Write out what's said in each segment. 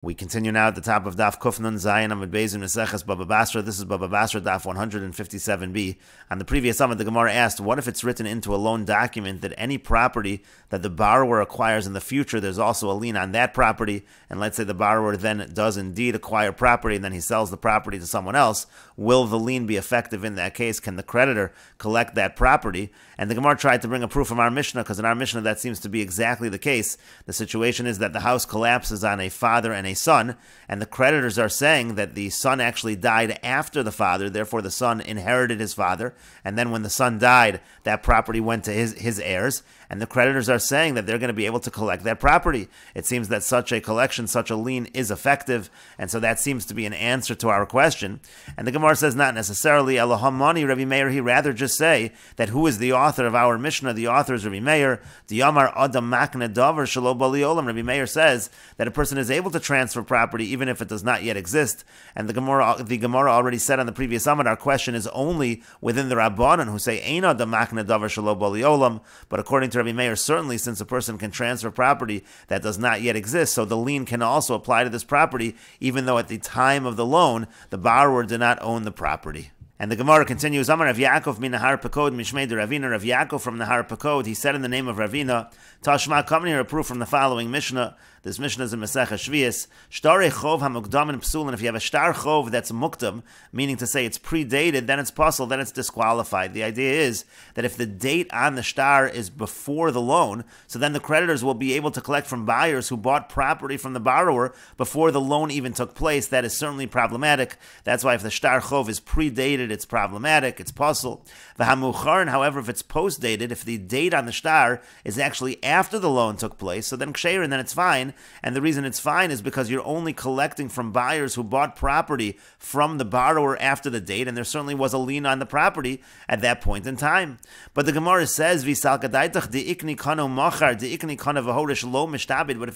We continue now at the top of Daf Kufnun Zayin Amud Beis in Meseches Bava Basra. This is Bava Basra Daf 157b. On the previous summit, the Gemara asked, what if it's written into a loan document that any property that the borrower acquires in the future, there's also a lien on that property, and let's say the borrower then does indeed acquire property and then he sells the property to someone else, will the lien be effective in that case? Can the creditor collect that property? And the Gemara tried to bring a proof from our Mishnah, because in our Mishnah that seems to be exactly the case. The situation is that the house collapses on a father and a son, and the creditors are saying that the son actually died after the father, therefore the son inherited his father, and then when the son died, that property went to his heirs, and the creditors are saying that they're going to be able to collect that property. It seems that such a collection, such a lien is effective, and so that seems to be an answer to our question. And the Gemara says not necessarily. Elohamani Rabbi Meir, he rather just say that who is the author of our Mishnah? The author is Rabbi Meir. Diyamar Adam Makne Davar Shelo Bali Olam. Rabbi Meir says that a person is able to transfer property even if it does not yet exist. And the Gemara already said on the previous summit, our question is only within the Rabbanan who say Ein Adam Makne Davar Shelo Bali Olam. But according to Rabbi Meir, certainly since a person can transfer property that does not yet exist, so the lien can also apply to this property, even though at the time of the loan, the borrower did not own the property. And the Gemara continues, Amar Rav Yaakov min Nahar Pekod Mishmei de Ravina. Rav Yaakov from Nahar Pekod, he said in the name of Ravina, Tashma, come here a proof from the following Mishnah. This Mishnah is in Mesechet Shvius. Shtare chov hamukdamin psulin. If you have a star chov that's mukdam, meaning to say it's predated, then it's puzzle, then it's disqualified. The idea is that if the date on the star is before the loan, so then the creditors will be able to collect from buyers who bought property from the borrower before the loan even took place. That is certainly problematic. That's why if the star chov is predated, it's problematic, it's puzzle. V'hamucharin, however, if it's post-dated, if the date on the star is actually after the loan took place, so then ksheir, and then it's fine. And the reason it's fine is because you're only collecting from buyers who bought property from the borrower after the date, and there certainly was a lien on the property at that point in time. But the Gemara says, but if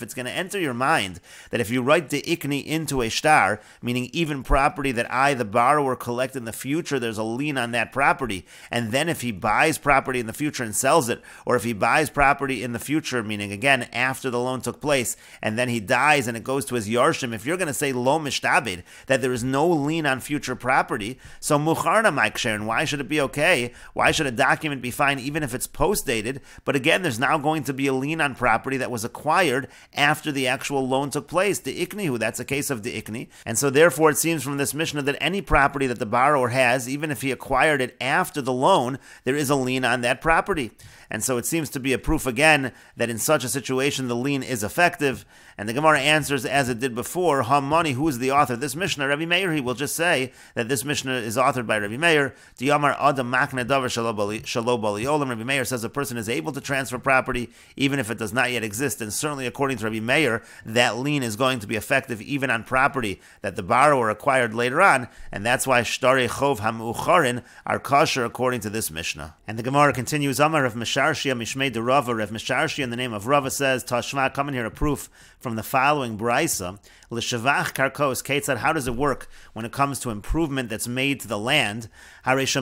it's going to enter your mind that if you write the ikni into a star, meaning even property that I, the borrower, collect in the future, there's a lien on that property, and then if he buys property in the future and sells it, or if he buys property in the future, meaning again after the loan took place, and then he dies and it goes to his yarshim, if you're going to say lo mishtabed, that there is no lien on future property, so mucharna maiksherin, why should it be okay? Why should a document be fine even if it's post-dated? But again, there's now going to be a lien on property that was acquired after the actual loan took place. The iknihu, that's a case of the ikni. And so therefore it seems from this Mishnah that any property that the borrower has, even if he acquired it after the loan, there is a lien on that property. And so it seems to be a proof again that in such a situation the lien is effective. And the Gemara answers as it did before, Hamani, who is the author of this Mishnah? Rabbi Meir, he will just say that this Mishnah is authored by Rabbi Meir. Diyamar Adam Makne Davar Shelo Bali Olam. Rabbi Meir says a person is able to transfer property even if it does not yet exist. And certainly according to Rabbi Meir, that lien is going to be effective even on property that the borrower acquired later on. And that's why Shtare Chov HaMucharin are kosher according to this Mishnah. And the Gemara continues, Amar Rav Mesharshia Mishmei de Rava. Rav Mesharshia in the name of Rava says, Tashma, come in here a proof from the following brisa. L'shavach karkos keitzad. How does it work when it comes to improvement that's made to the land? Let's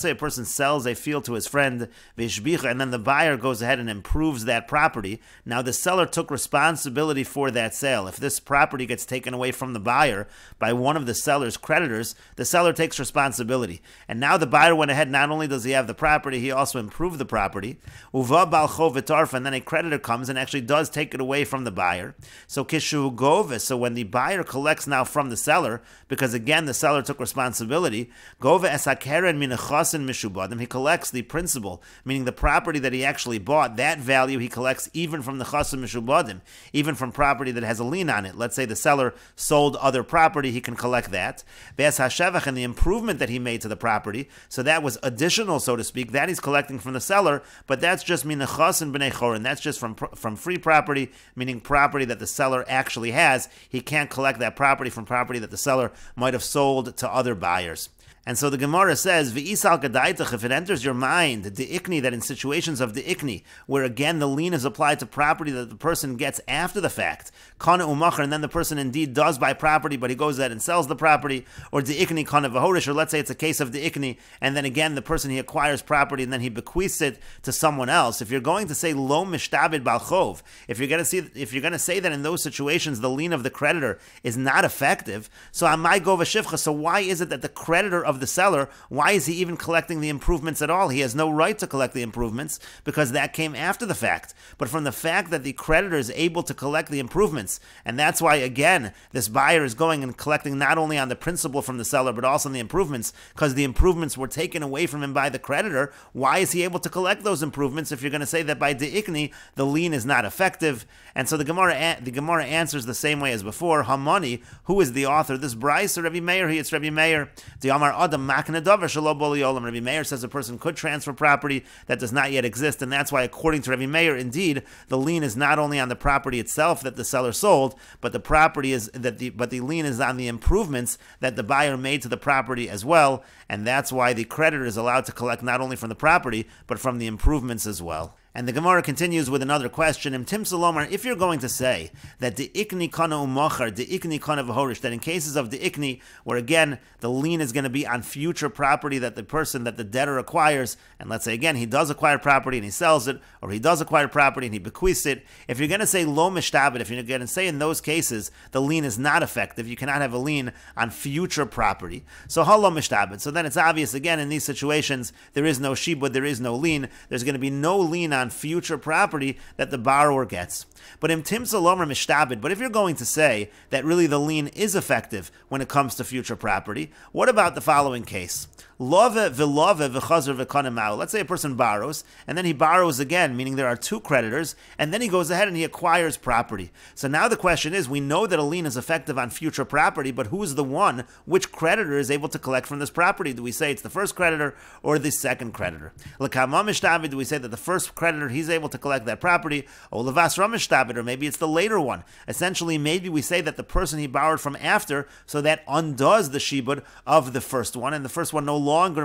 say a person sells a field to his friend, and then the buyer goes ahead and improves that property. Now the seller took responsibility for that sale. If this property gets taken away from the buyer by one of the seller's creditors, the seller takes responsibility. And now the buyer went ahead, not only does he have the property, he also improved the property. Uva bal chov v'tarfa, and then a creditor comes and actually does take it away from the buyer. So kishu gove, so when the buyer collects now from the seller, because again the seller took responsibility, gove esakeren min chasin mishubadim, he collects the principal, meaning the property that he actually bought, that value he collects even from the chasin mishubadim, even from property that has a lien on it. Let's say the seller sold other property, he can collect that. Ve'es hashevach, and the improvement that he made to the property, so that was additional, so to speak, that he's collecting from the seller, but that's just min chasin b'nei chorin, that's just from free property, meaning property that the seller actually has. He can't collect that property from property that the seller might have sold to other buyers. And so the Gemara says, V'isal kadaitach, if it enters your mind, the ikni, that in situations of the ikni, where again the lien is applied to property that the person gets after the fact, kana umachar, and then the person indeed does buy property, but he goes ahead and sells the property, or the ikni kana v'horish, or let's say it's a case of the ikni, and then again the person, he acquires property and then he bequeaths it to someone else. If you're going to say lo mishtabed bal chov, if you're going to say that in those situations the lien of the creditor is not effective, so amai gova shivcha, so why is it that the creditor of the seller, why is he even collecting the improvements at all? He has no right to collect the improvements because that came after the fact. But from the fact that the creditor is able to collect the improvements, and that's why, again, this buyer is going and collecting not only on the principal from the seller, but also on the improvements, because the improvements were taken away from him by the creditor. Why is he able to collect those improvements if you're going to say that by de'ikni, the lien is not effective? And so the Gemara answers the same way as before. Hamani, who is the author? This Bryce or Rabbi Meir? It's Rabbi Meir. The Amar Adam Makna Davar Shelo Bo Li'olam. Rabbi Meir says a person could transfer property that does not yet exist, and that's why, according to Rabbi Meir, indeed the lien is not only on the property itself that the seller sold, but the lien is on the improvements that the buyer made to the property as well, and that's why the creditor is allowed to collect not only from the property but from the improvements as well. And the Gemara continues with another question. If you're going to say that the ikni kana umachar, the ikni kana v'horish, that in cases of the ikni, where again the lien is going to be on future property that the debtor acquires, and let's say again he does acquire property and he sells it, or he does acquire property and he bequeaths it, if you're going to say lo mishtabed, if you're going to say in those cases the lien is not effective, you cannot have a lien on future property, so ha lo mishtabed. So then it's obvious again in these situations there is no shibud, there is no lien, there's going to be no lien on future property that the borrower gets. But if you're going to say that really the lien is effective when it comes to future property, what about the following case? Let's say a person borrows, and then he borrows again, meaning there are two creditors, and then he goes ahead and he acquires property. So now the question is, we know that a lien is effective on future property, but who is the one, which creditor is able to collect from this property? Do we say it's the first creditor or the second creditor? Do we say that the first creditor, he's able to collect that property, or maybe it's the later one? Essentially, maybe we say that the person he borrowed from after, so that undoes the shibud of the first one, and the first one no longer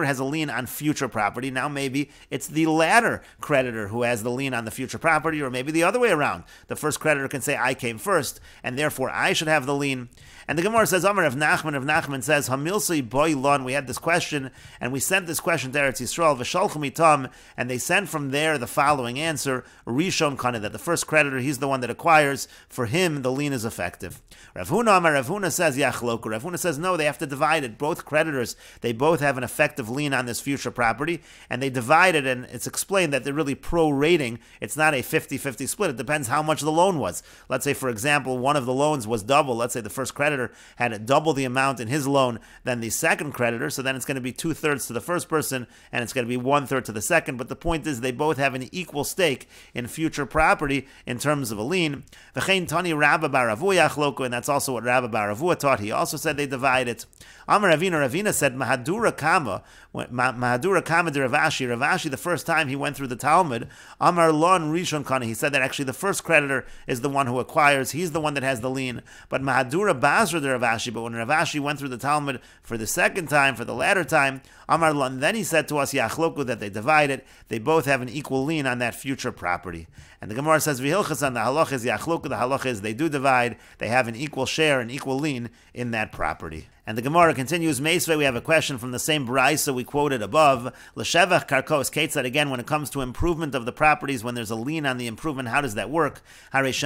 has a lien on future property. Now maybe it's the latter creditor who has the lien on the future property, or maybe the other way around. The first creditor can say, I came first, and therefore I should have the lien. And the Gemara says, Amar Rav Nachman says, Hamilsi boy lon. We had this question, and we sent this question to Eretz Yisrael, V'shalchu mitam, and they sent from there the following answer, Rishon Kana, that the first creditor, he's the one that acquires, for him the lien is effective. Rav Huna says, Yachloku. Rav Huna says, no, they have to divide it. Both creditors, they both have an effective lien on this future property, and they divide it, and it's explained that they're really prorating. It's not a 50-50 split. It depends how much the loan was. Let's say, for example, one of the loans was double. Let's say the first creditor had double the amount in his loan than the second creditor, so then it's going to be 2/3 to the first person, and it's going to be 1/3 to the second. But the point is, they both have an equal stake in future property in terms of a lien. V'chein tani Rabba bar Avua yachloku, and that's also what Rabba bar Avua taught. He also said they divide it. Amar Ravina said, Mahadura Kama de Ravashi. Ravashi, the first time he went through the Talmud, Amar Lon Rishon Kana, he said that actually the first creditor is the one who acquires, he's the one that has the lien. But Mahadura Basra de Ravashi, but when Ravashi went through the Talmud for the second time, for the latter time, Amar Lon, then he said to us, Yachloku, that they divide it, they both have an equal lien on that future property. And the Gemara says, V'hilchas, and the halach is Yachloku, the halach is they do divide, they have an equal share, an equal lien in that property. And the Gemara continues, Meisvei, we have a question from the same Braisa we quoted above. L'shevach karkos ketzad, again, when it comes to improvement of the properties, when there's a lien on the improvement, how does that work? Let's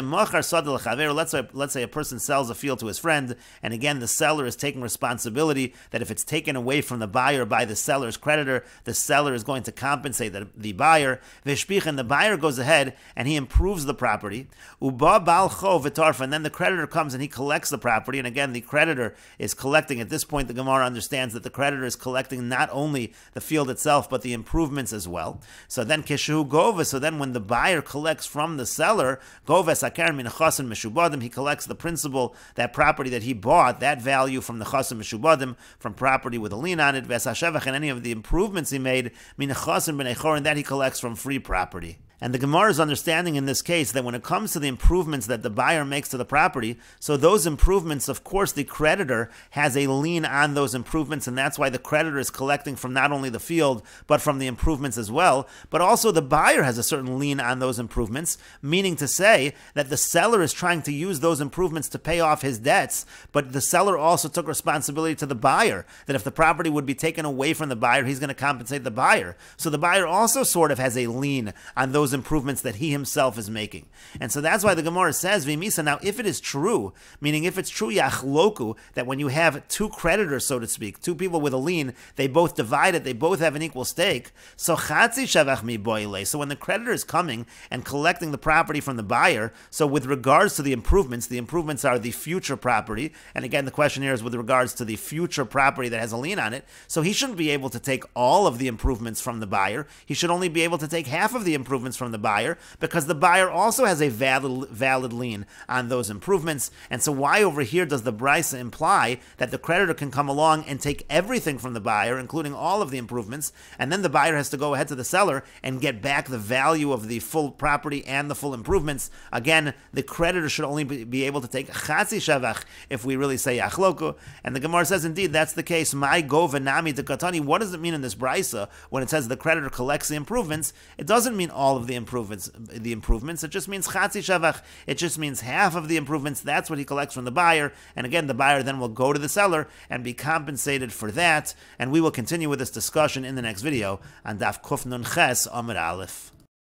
say a person sells a field to his friend, and again, the seller is taking responsibility that if it's taken away from the buyer by the seller's creditor, the seller is going to compensate the buyer. And the buyer goes ahead and he improves the property. Uba bal chov v'tarfa, and then the creditor comes and he collects the property, and again, the creditor is collecting. At this point, the Gemara understands that the creditor is collecting not only the field itself, but the improvements as well. So then, keshu gova, so then when the buyer collects from the seller, gova saker min chasim meshubadim, he collects the principal, that property that he bought, that value from the chasim meshubadim, from property with a lien on it, vesashevach, and any of the improvements he made, min chasim b'nei chorin, that he collects from free property. And the Gemara's understanding in this case that when it comes to the improvements that the buyer makes to the property, so those improvements, of course, the creditor has a lien on those improvements, and that's why the creditor is collecting from not only the field, but from the improvements as well. But also the buyer has a certain lien on those improvements, meaning to say that the seller is trying to use those improvements to pay off his debts, but the seller also took responsibility to the buyer, that if the property would be taken away from the buyer, he's going to compensate the buyer. So the buyer also sort of has a lien on those improvements that he himself is making. And so that's why the Gemara says, V'misa, now if it is true, meaning if it's true, Yachloku, that when you have two creditors, so to speak, two people with a lien, they both divide it, they both have an equal stake, so Chatzi Shavach Mi Boile, so when the creditor is coming and collecting the property from the buyer, so with regards to the improvements are the future property, and again the question here is with regards to the future property that has a lien on it, so he shouldn't be able to take all of the improvements from the buyer, he should only be able to take half of the improvements from the buyer, because the buyer also has a valid lien on those improvements. And so why over here does the Brisa imply that the creditor can come along and take everything from the buyer, including all of the improvements, and then the buyer has to go ahead to the seller and get back the value of the full property and the full improvements? Again, the creditor should only be able to take Chatzi Shavach if we really say Yachloku. And the Gemara says, indeed, that's the case. My go v'nami de katani. What does it mean in this Brisa when it says the creditor collects the improvements? It doesn't mean all of the improvements. It just means Chatzi Shavach. It just means half of the improvements. That's what he collects from the buyer. And again, the buyer then will go to the seller and be compensated for that. And we will continue with this discussion in the next video on Daf Kuf Nun Ches Amud Aleph.